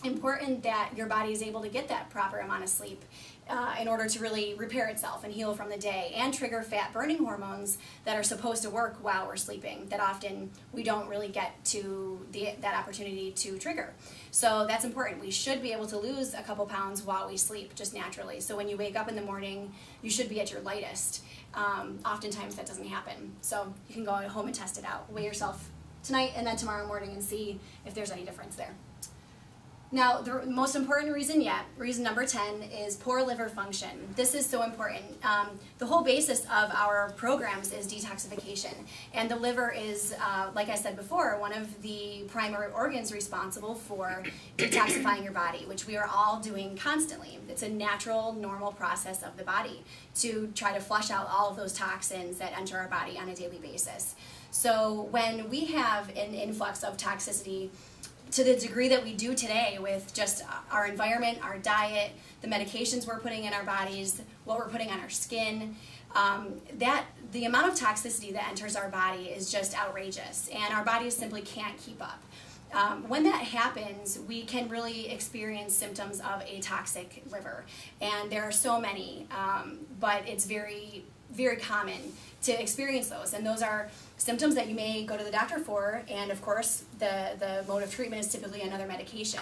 important that your body is able to get that proper amount of sleep in order to really repair itself and heal from the day and trigger fat burning hormones that are supposed to work while we're sleeping, that often we don't really get to that opportunity to trigger. So that's important. We should be able to lose a couple pounds while we sleep just naturally. So when you wake up in the morning, you should be at your lightest. Oftentimes that doesn't happen. So you can go home and test it out. Weigh yourself tonight and then tomorrow morning and see if there's any difference there. Now, the most important reason yet, reason number 10, is poor liver function. This is so important. The whole basis of our programs is detoxification, and the liver is, like I said before, one of the primary organs responsible for detoxifying your body, which we are all doing constantly. It's a natural, normal process of the body to try to flush out all of those toxins that enter our body on a daily basis. So when we have an influx of toxicity, to the degree that we do today with just our environment, our diet, the medications we're putting in our bodies, what we're putting on our skin, the amount of toxicity that enters our body is just outrageous, and our bodies simply can't keep up. When that happens, we can really experience symptoms of a toxic liver, and there are so many, but it's very, very common to experience those, and those are symptoms that you may go to the doctor for, and of course the mode of treatment is typically another medication,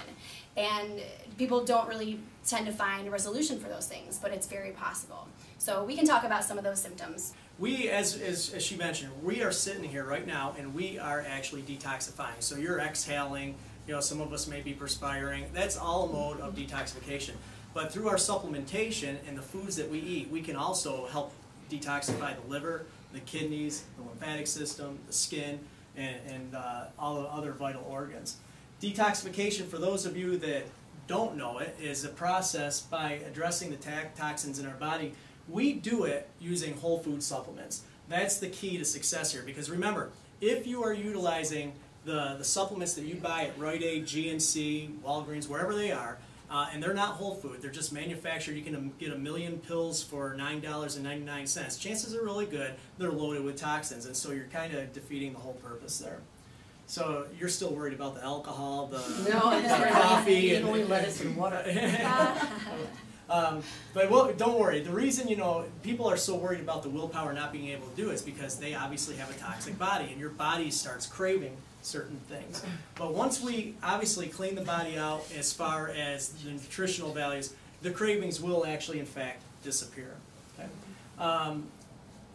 and people don't really tend to find a resolution for those things, but it's very possible. So we can talk about some of those symptoms. We, as she mentioned, we are sitting here right now and we are actually detoxifying. So you're exhaling, some of us may be perspiring. That's all a mode of detoxification. But through our supplementation and the foods that we eat, we can also help detoxify the liver, the kidneys, the lymphatic system, the skin, and all the other vital organs. Detoxification, for those of you that don't know it, is a process by addressing the toxins in our body. We do it using whole food supplements. That's the key to success here, because remember, if you are utilizing the supplements that you buy at Rite Aid, GNC, Walgreens, wherever they are, and they're not whole food, they're just manufactured. You can get 1 million pills for $9.99. Chances are really good they're loaded with toxins, and so you're kind of defeating the whole purpose there. So you're still worried about the alcohol, the coffee, and only lettuce and water. But don't worry. The reason people are so worried about the willpower not being able to do it is because they obviously have a toxic body, and your body starts craving certain things. But once we obviously clean the body out as far as the nutritional values, the cravings will actually, in fact, disappear. Okay?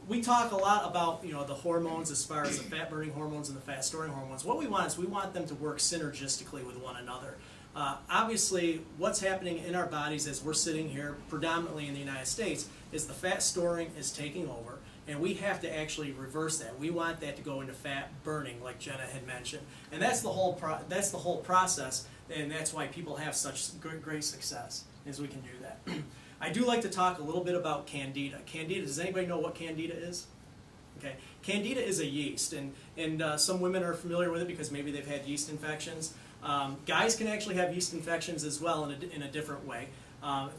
We talk a lot about the hormones as far as the fat-burning hormones and the fat-storing hormones. What we want is we want them to work synergistically with one another. Obviously, what's happening in our bodies as we're sitting here, predominantly in the United States, is the fat storing is taking over, and we have to actually reverse that. We want that to go into fat burning, like Jenna had mentioned, and that's the whole process, and that's why people have such great success, is we can do that. I do like to talk a little bit about Candida. Candida, does anybody know what Candida is? Okay, Candida is a yeast, and some women are familiar with it because maybe they've had yeast infections. Guys can actually have yeast infections as well in a different way.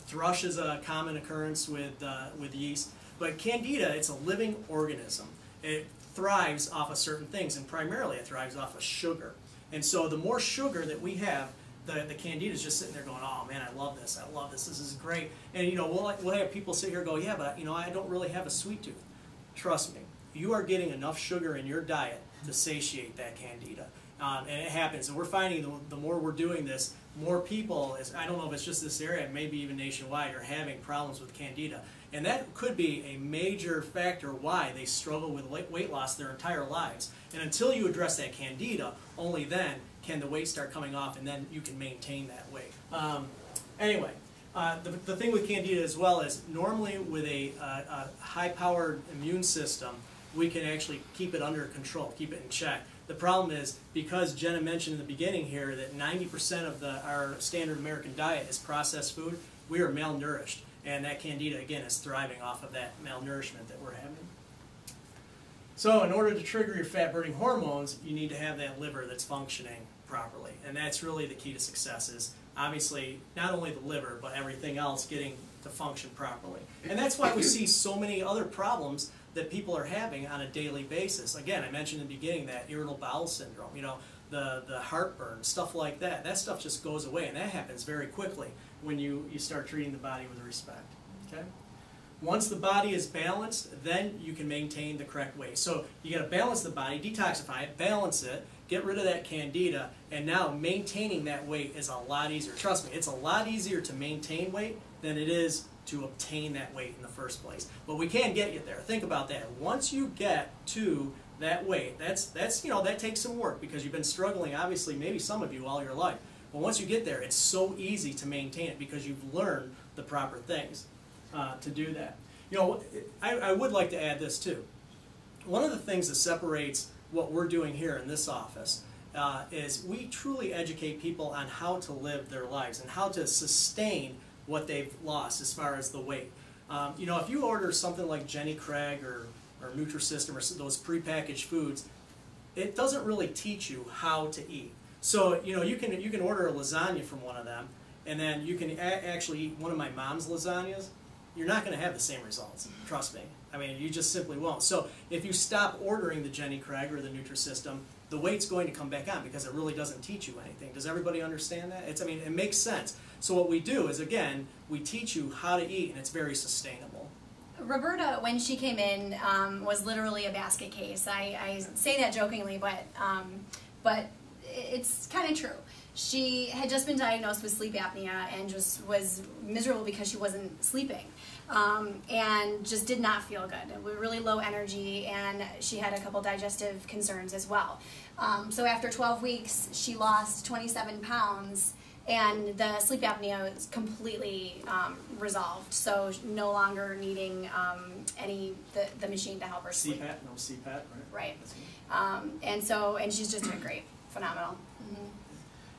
Thrush is a common occurrence with yeast, but Candida, it's a living organism. It thrives off of certain things, and primarily it thrives off of sugar. And so the more sugar that we have, the Candida is just sitting there going, oh man, I love this, this is great. And you know, we'll have people sit here and go, yeah, but you know, I don't really have a sweet tooth. Trust me, you are getting enough sugar in your diet to satiate that Candida. And it happens, and we're finding the more we're doing this, more people, I don't know if it's just this area, maybe even nationwide, are having problems with Candida. And that could be a major factor why they struggle with weight loss their entire lives. And until you address that Candida, only then can the weight start coming off, and then you can maintain that weight. Anyway, the thing with Candida as well is normally with a high-powered immune system, we can actually keep it under control, keep it in check. The problem is, because Jenna mentioned in the beginning here that 90% of our standard American diet is processed food, we are malnourished. And that Candida, again, is thriving off of that malnourishment that we're having. So in order to trigger your fat-burning hormones, you need to have that liver that's functioning properly. And that's really the key to success, is obviously not only the liver, but everything else getting to function properly. And that's why we see so many other problems that people are having on a daily basis. Again, I mentioned in the beginning that irritable bowel syndrome, you know, the heartburn, stuff like that. That stuff just goes away, and that happens very quickly when you start treating the body with respect. Okay? Once the body is balanced, then you can maintain the correct weight. So you got to balance the body, detoxify it, balance it, get rid of that Candida, and now maintaining that weight is a lot easier. Trust me, it's a lot easier to maintain weight than it is to obtain that weight in the first place. But we can get you there. Think about that. Once you get to that weight, that's you know, that takes some work because you've been struggling, obviously, maybe some of you all your life. But once you get there, it's so easy to maintain it because you've learned the proper things to do that. You know, I would like to add this too. One of the things that separates what we're doing here in this office is we truly educate people on how to live their lives and how to sustain what they've lost as far as the weight. You know, if you order something like Jenny Craig or Nutrisystem or those prepackaged foods, it doesn't really teach you how to eat. So, you know, you can order a lasagna from one of them, and then you can actually eat one of my mom's lasagnas. You're not going to have the same results, trust me. I mean, you just simply won't. So if you stop ordering the Jenny Craig or the Nutrisystem, the weight's going to come back on because it really doesn't teach you anything. Does everybody understand that? I mean, it makes sense. So what we do is, again, we teach you how to eat, and it's very sustainable. Roberta, when she came in, was literally a basket case. I say that jokingly, but it's kind of true. She had just been diagnosed with sleep apnea and just was miserable because she wasn't sleeping, and just did not feel good. With really low energy, and she had a couple digestive concerns as well. So after 12 weeks, she lost 27 pounds, and the sleep apnea is completely resolved. So no longer needing the machine to help her sleep. CPAP, no CPAP, right? Right. And she's just doing great, phenomenal. Mm-hmm.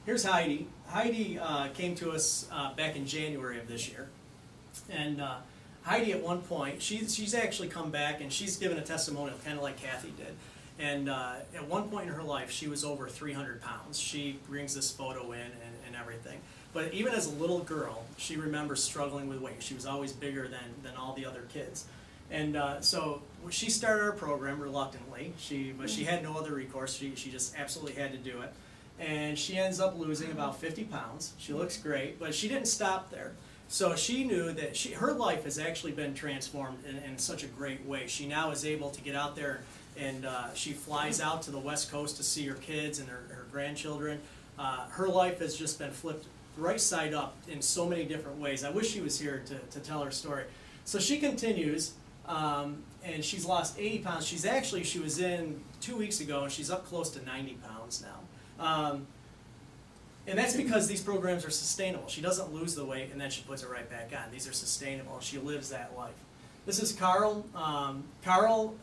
Here's Heidi. Heidi came to us back in January of this year, and Heidi at one point, she's actually come back and she's given a testimonial kind of like Kathy did. And at one point in her life, she was over 300 pounds. She brings this photo in and everything. But even as a little girl, she remembers struggling with weight. She was always bigger than all the other kids. And so she started our program reluctantly, but she had no other recourse. She just absolutely had to do it. And she ends up losing about 50 pounds. She looks great, but she didn't stop there. So she knew that her life has actually been transformed in such a great way. She now is able to get out there, and she flies out to the West Coast to see her kids and her grandchildren. Her life has just been flipped right side up in so many different ways. I wish she was here to tell her story. So she continues, and she's lost 80 pounds. She was in 2 weeks ago, and she's up close to 90 pounds now. And that's because these programs are sustainable. She doesn't lose the weight and then she puts it right back on. These are sustainable, and she lives that life. This is Carl. Carl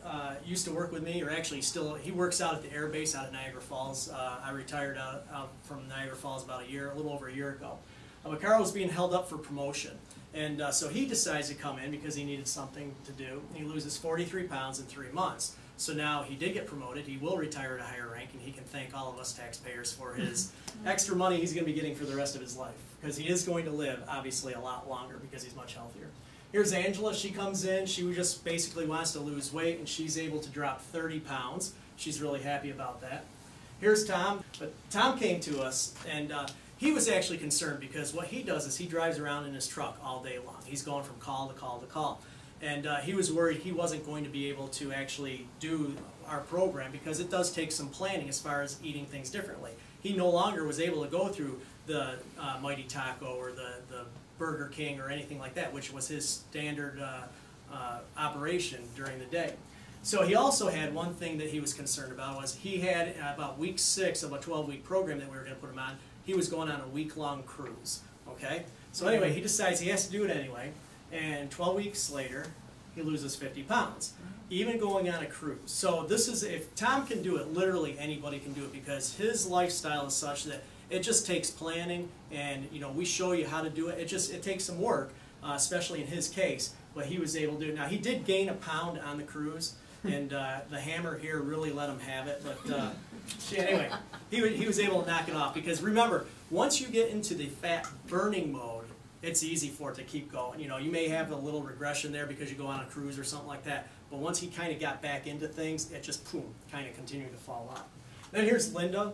used to work with me, or actually he works out at the Air Base out at Niagara Falls. I retired out from Niagara Falls about a little over a year ago. But Carl was being held up for promotion. And so he decides to come in because he needed something to do. He loses 43 pounds in 3 months. So now he did get promoted. He will retire at a higher rank, and he can thank all of us taxpayers for his extra money he's going to be getting for the rest of his life, because he is going to live, obviously, a lot longer because he's much healthier. Here's Angela. She comes in. She just basically wants to lose weight, and she's able to drop 30 pounds. She's really happy about that. Here's Tom. But Tom came to us, and he was actually concerned because what he does is he drives around in his truck all day long. He's going from call to call to call. And he was worried he wasn't going to be able to actually do our program because it does take some planning as far as eating things differently. He no longer was able to go through the Mighty Taco or the Burger King or anything like that, which was his standard operation during the day. So he also had one thing that he was concerned about was he had about week 6 of a 12-week program that we were going to put him on. He was going on a week-long cruise. Okay. So anyway, he decides he has to do it anyway, and 12 weeks later, he loses 50 pounds, even going on a cruise. So this is, if Tom can do it, literally anybody can do it because his lifestyle is such that it just takes planning, and we show you how to do it. It takes some work, especially in his case, but he was able to do it. Now he did gain a pound on the cruise, and the hammer here really let him have it. But anyway, he was able to knock it off because remember, once you get into the fat burning mode, it's easy for it to keep going. You may have a little regression there because you go on a cruise or something like that. But once he kind of got back into things, it just boom, kind of continued to fall off. Then here's Linda.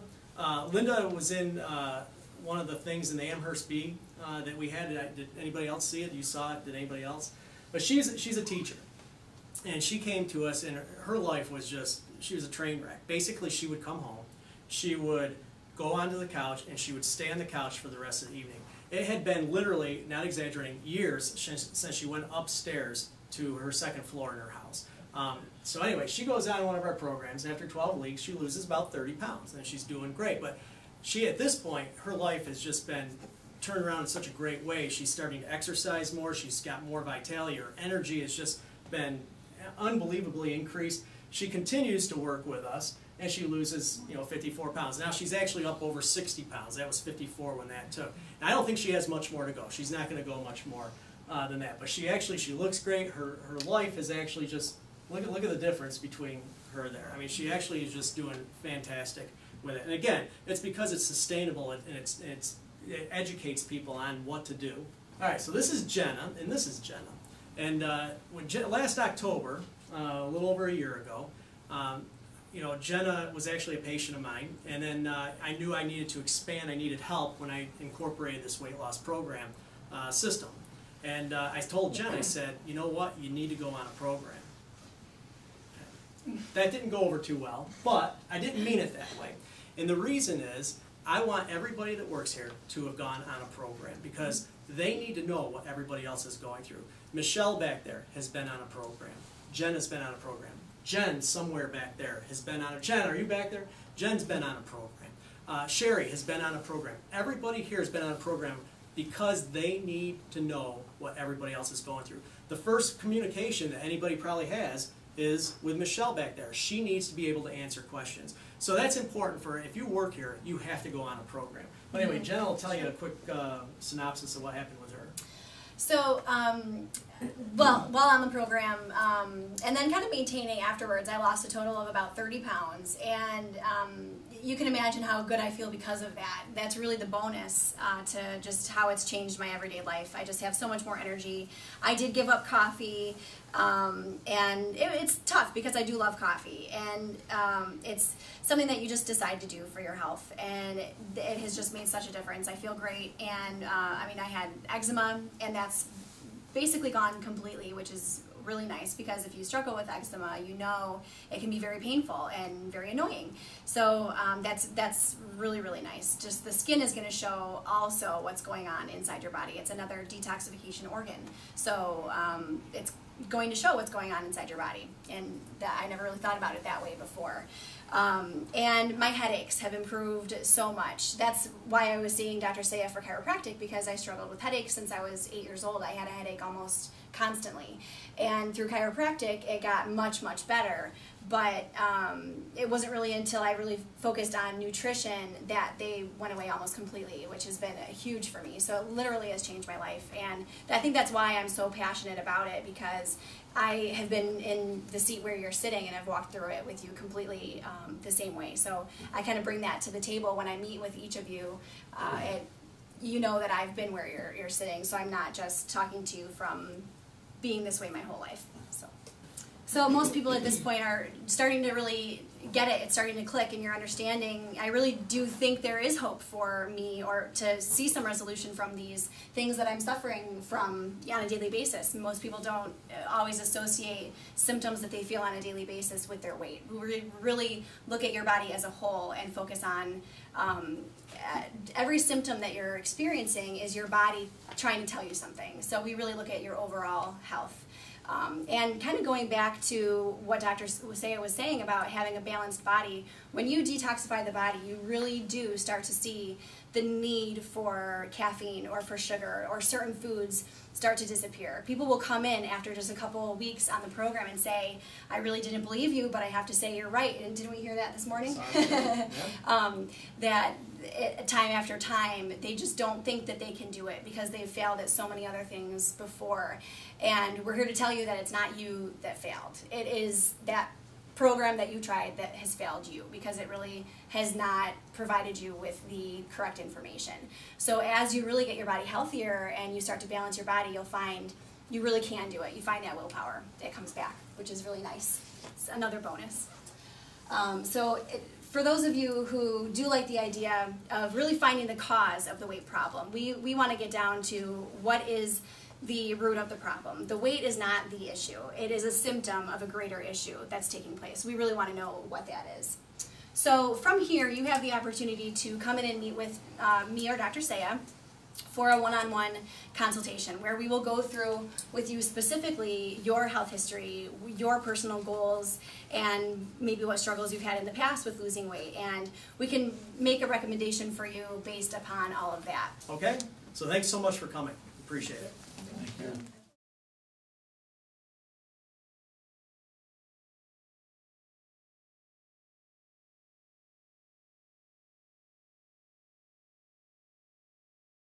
Linda was in one of the things in the Amherst Bee that we had. Did anybody else see it? You saw it? Did anybody else? But she's a teacher, and she came to us, and her life was she was a train wreck. Basically, she would come home, she would go onto the couch, and she would stay on the couch for the rest of the evening. It had been literally, not exaggerating, years since she went upstairs to her second floor in her house. So anyway, she goes on one of our programs. After 12 weeks, she loses about 30 pounds, and she's doing great. But she, at this point, her life has just been turned around in such a great way. She's starting to exercise more. She's got more vitality. Her energy has just been unbelievably increased. She continues to work with us, and she loses 54 pounds. Now she's actually up over 60 pounds. That was 54 when that took. And I don't think she has much more to go. She's not going to go much more than that. But she looks great. Her life is actually just, look at the difference between her there. I mean, she actually is just doing fantastic with it. And again, it's because it's sustainable and it educates people on what to do. All right, so this is Jenna, and this is Jenna. And last October, a little over a year ago, Jenna was actually a patient of mine, and then I knew I needed to expand. I needed help when I incorporated this weight loss program system. And I told Jen, I said, you know what, you need to go on a program. That didn't go over too well, but I didn't mean it that way. And the reason is, I want everybody that works here to have gone on a program because they need to know what everybody else is going through. Michelle back there has been on a program. Jen has been on a program. Jen, somewhere back there, has been on a... Jen, are you back there? Jen's been on a program. Sherry has been on a program. Everybody here has been on a program because they need to know what everybody else is going through. The first communication that anybody probably has is with Michelle back there. She needs to be able to answer questions. So that's important for, if you work here, you have to go on a program. But anyway, Jen will tell you a quick synopsis of what happened with her. So, well, while on the program, and then kind of maintaining afterwards, I lost a total of about 30 pounds. And you can imagine how good I feel because of that. That's really the bonus to just how it's changed my everyday life. I just have so much more energy. I did give up coffee, and it's tough because I do love coffee. And it's something that you just decide to do for your health. And it has just made such a difference. I feel great. And I mean, I had eczema, and that's basically gone completely, which is really nice because if you struggle with eczema, you know it can be very painful and very annoying. So that's really, really nice. Just the skin is going to show also what's going on inside your body. It's another detoxification organ. So it's going to show what's going on inside your body. And I never really thought about it that way before. And my headaches have improved so much. That's why I was seeing Dr. Saya for chiropractic, because I struggled with headaches since I was 8 years old. I had a headache almost constantly. And through chiropractic, it got much, much better. but it wasn't really until I really focused on nutrition that they went away almost completely, which has been huge for me. So it literally has changed my life, and I think that's why I'm so passionate about it, because I have been in the seat where you're sitting, and I've walked through it with you completely the same way. So I kind of bring that to the table when I meet with each of you. You know that I've been where you're sitting, so I'm not just talking to you from being this way my whole life. So most people at this point are starting to really get it. It's starting to click, and you're understanding. I really do think there is hope for me, or to see some resolution from these things that I'm suffering from on a daily basis. Most people don't always associate symptoms that they feel on a daily basis with their weight. We really look at your body as a whole and focus on every symptom that you're experiencing is your body trying to tell you something. So we really look at your overall health. And kind of going back to what Dr. Usea was saying about having a balanced body, when you detoxify the body, you really do start to see the need for caffeine or for sugar or certain foods start to disappear. People will come in after just a couple of weeks on the program and say, I really didn't believe you, but I have to say you're right. And didn't we hear that this morning? That time after time, they just don't think that they can do it because they've failed at so many other things before. And we're here to tell you that it's not you that failed. It is that program that you tried that has failed you, because it really has not provided you with the correct information. So as you really get your body healthier and you start to balance your body, you'll find you really can do it. You find that willpower. It comes back, which is really nice. It's another bonus. For those of you who do like the idea of really finding the cause of the weight problem, we want to get down to what is the root of the problem. The weight is not the issue. It is a symptom of a greater issue that's taking place. We really want to know what that is. So from here, you have the opportunity to come in and meet with me or Dr. Usea for a one-on-one consultation, where we will go through with you specifically your health history, your personal goals, and maybe what struggles you've had in the past with losing weight. And we can make a recommendation for you based upon all of that. Okay, so thanks so much for coming. Appreciate it.